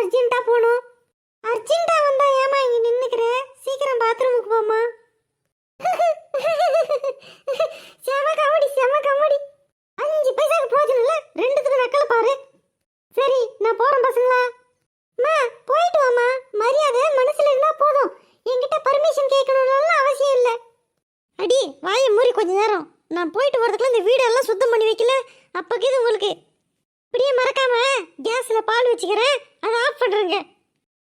அர்ஜென்ட்டா போணும். அர்ஜென்ட்டா வந்தா ஏமா இங்க நின்னுக்கிற? சீக்கிரம் பாத்ரூமுக்கு போமா. செம காமெடி செம காமெடி. 5 பைசாக்கு போஜனம் இல்ல, ரெண்டுத்துக்கு நக்கல பாரு. சரி நான் போறேன் பசங்களா. அம்மா போயிட்டு வாமா. மரியாதை மனசுல இருந்தா போதும். என்கிட்ட பர்மிஷன் கேட்கணும்னு அவசியம் இல்ல. அடி வாயை மூடி கொஞ்ச நேரம். நான் போயிட்டு வரதுக்குள்ள இந்த வீடெல்லாம் சுத்தம் பண்ணி வைக்கல. அப்போக்கிது உங்களுக்கு இப்படியே மறக்காம கேஸ்ல பால் வச்சுக்கிறேன், அதை ஆஃப் பண்ணுறேங்க.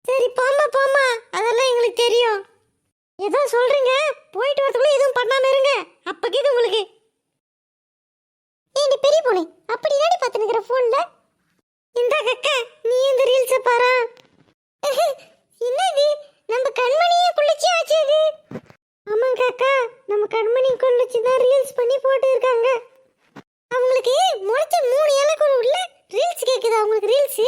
சரி போமா போமா, அதெல்லாம் எங்களுக்கு தெரியும். ஏதோ சொல்றீங்க, போயிட்டு வரதுக்குள்ள எதுவும் பண்ணாம இருங்க. அப்போக்கிது உங்களுக்கு. ஏண்டி பெரிய பொண்ணு அப்படி தாடி பார்த்துனுக்கிற ஃபோன்ல? இந்த கக்கா நீ இந்த ரீல்ஸை பாரு. என்னது நம்ம கண்மணியே குளிச்சு ஆச்சு இது. ஆமாங்க அக்கா, நம்ம கண்மணி குளிச்சு தான் ரீல்ஸ் பண்ணி போட்டு இருக்காங்க. அவங்களுக்கு முளைச்ச 3 இலைக்கு உள்ள ரீல்ஸ் கேக்குது. அவங்களுக்கு ரீல்ஸ்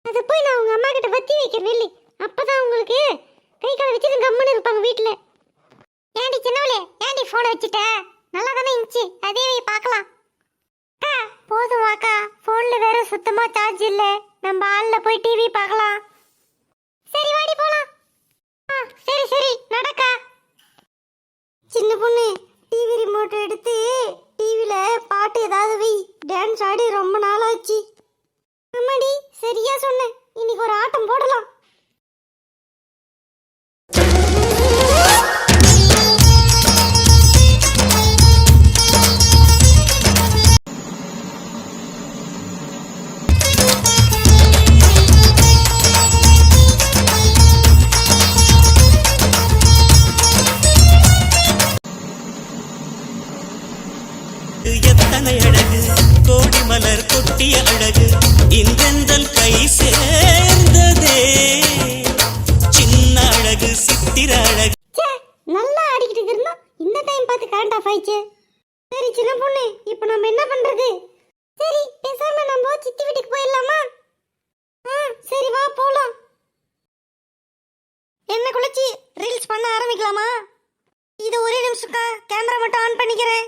அதை போய் நான் அவங்க அம்மா கிட்ட வத்தி வைக்கிறேன் இல்லை. அப்பதான் உங்களுக்கு கை காலை வச்சுட்டு கம்முன்னு இருப்பாங்க வீட்டுல. ஏண்டி சின்னவளே ஏண்டி போனை வச்சுட்ட? நல்லா தானே இருந்துச்சு, அதே பார்க்கலாம். அக்கா போதும் அக்கா, போன்ல வேற சுத்தமா சார்ஜ் இல்ல. நம்ம ஹால்ல போய் டிவி பார்க்கலாம். சரி வாடி போலாம். சரி சரி நடக்கா. சின்ன பொண்ணு டிவி ரிமோட் எடுத்து டிவில பாட்டு ஏதாவது வை. டான்ஸ் ஆடி ரொம்ப நாள் ஆச்சு. அம்மாடி சரியா சொன்னேன், இன்னைக்கு ஒரு ஆட்டம் போடலாம். எத்தனை அழகு கோடி மலர் கொட்டிய அழகு இந்தெந்தல் கை சேர்ந்ததே. சின்ன அழகு சித்திர அழகு. நல்லா ஆடிக்கிட்டு இருந்தோம், இந்த டைம் பார்த்து கரண்ட் ஆஃப் ஆயிடுச்சு. சரி சின்ன பொண்ணு இப்போ நம்ம என்ன பண்றது? சரி பேசாம நம்ம சித்தி வீட்டுக்கு போயிடலாமா? சரி வா போலாம். என்ன குளிச்சு ரீல்ஸ் பண்ண ஆரம்பிக்கலாமா? இது ஒரே நிமிஷம்க்கா, கேமரா மட்டும் ஆன் பண்ணிக்கிறேன்.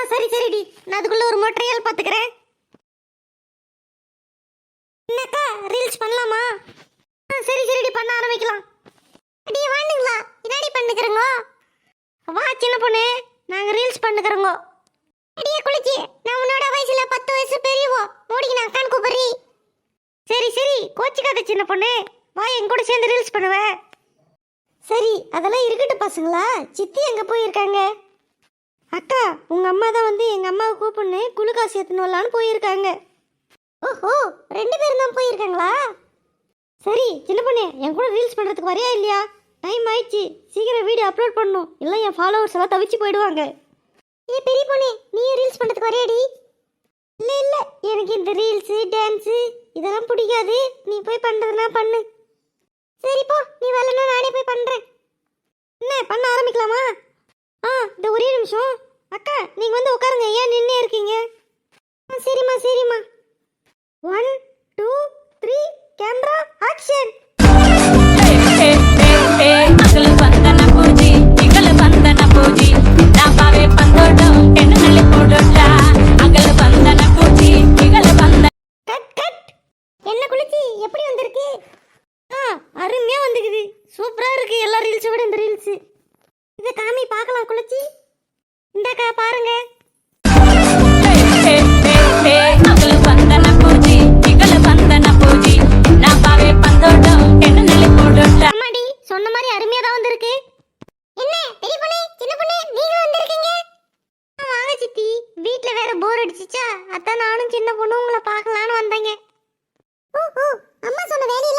சரி சரிடி, நான் அதுக்குள்ள ஒரு மொட்டையல் பாத்துக்கிறேன். என்னக்கா ரீல்ஸ் பண்ணலாமா? சரி சரிடி பண்ண ஆரம்பிக்கலாம். அடி வாண்டுங்களா இன்னாடி பண்ணுக்கிறோங்க. வா சின்ன பொண்ணு நாங்க ரீல்ஸ் பண்ணுக்கிறோங்க. அடியே குளிச்சி நான் உன்னோட வயசுல 10 வயசு பெரியவோ, மூடிக்கு நான் அக்கான் கூப்பிடுறி. சரி சரி கோச்சிக்காத சின்ன பொண்ணு, வா என் கூட சேர்ந்து ரீல்ஸ் பண்ணுவேன். சரி அதெல்லாம் இருக்கட்டும் பசங்களா. சித்தி எங்க போயிருக்காங்க? அக்கா உங்க அம்மா தான் வந்து எங்க அம்மாவை கூப்பிடுன்னு குளுக்காசு ஏத்துன்னு வரலான்னு போயிருக்காங்க. ஓஹோ 2 பேரும் தான் போயிருக்காங்களா? சரி சின்ன பொண்ணு என் கூட ரீல்ஸ் பண்றதுக்கு வரையா இல்லையா? டைம் ஆயிடுச்சு, சீக்கிரம் வீடியோ அப்லோட் பண்ணணும், இல்லை என் ஃபாலோவர்ஸ் எல்லாம் தவிச்சு போயிடுவாங்க. ஏ பெரிய பொண்ணு நீ ரீல்ஸ் பண்றதுக்கு வரையாடி? இல்லை இல்லை எனக்கு இந்த ரீல்ஸு டான்ஸு இதெல்லாம் பிடிக்காது. நீ போய் பண்றதுனா பண்ணு. சரி போ, நீ வரலன்னா நானே போய் பண்றேன். என்ன பண்ண ஆரம்பிக்கலாமா? இந்த ஒரே நிமிஷம் அக்கா நீங்க வந்து உட்காருங்க, ஏன் நின்னே இருக்கீங்க? சரிம்மா சரிம்மா. 1 2 3 கேமரா ஆக்ஷன். அகல வந்தன பூஜி இகல வந்தன பூஜி நாபாவே பந்தோடம் என்ன நலி போடுடா. அகல வந்தன பூஜி இகல வந்தன. Cut cut. என்ன குளிச்சி எப்படி வந்திருக்கு? அருமையா வந்துக்குது, சூப்பரா இருக்கு. எல்லா ரீல்ஸை விட இந்த ரீல்ஸ். இதை காமி பார்க்கலாம் குளிச்சி. இந்தக்கா பாருங்க. அகல வந்தன பூஜி இகல வந்தன பூஜி நாபாவே பந்தோடம் என்ன நலி போடுடா. அம்மாடி சொன்ன மாதிரி அருமையா தான் வந்திருக்கு. என்ன பெரிய பொண்ணு சின்ன பொண்ணு நீங்க வந்திருக்கீங்க? வாங்க சித்தி, வீட்ல வேற போர் அடிச்சிச்சா, அதான் நானும் சின்ன பொண்ணு உங்களை பார்க்கலான்னு வந்தேங்க. ஓஹோ அம்மா சொன்ன வேலையில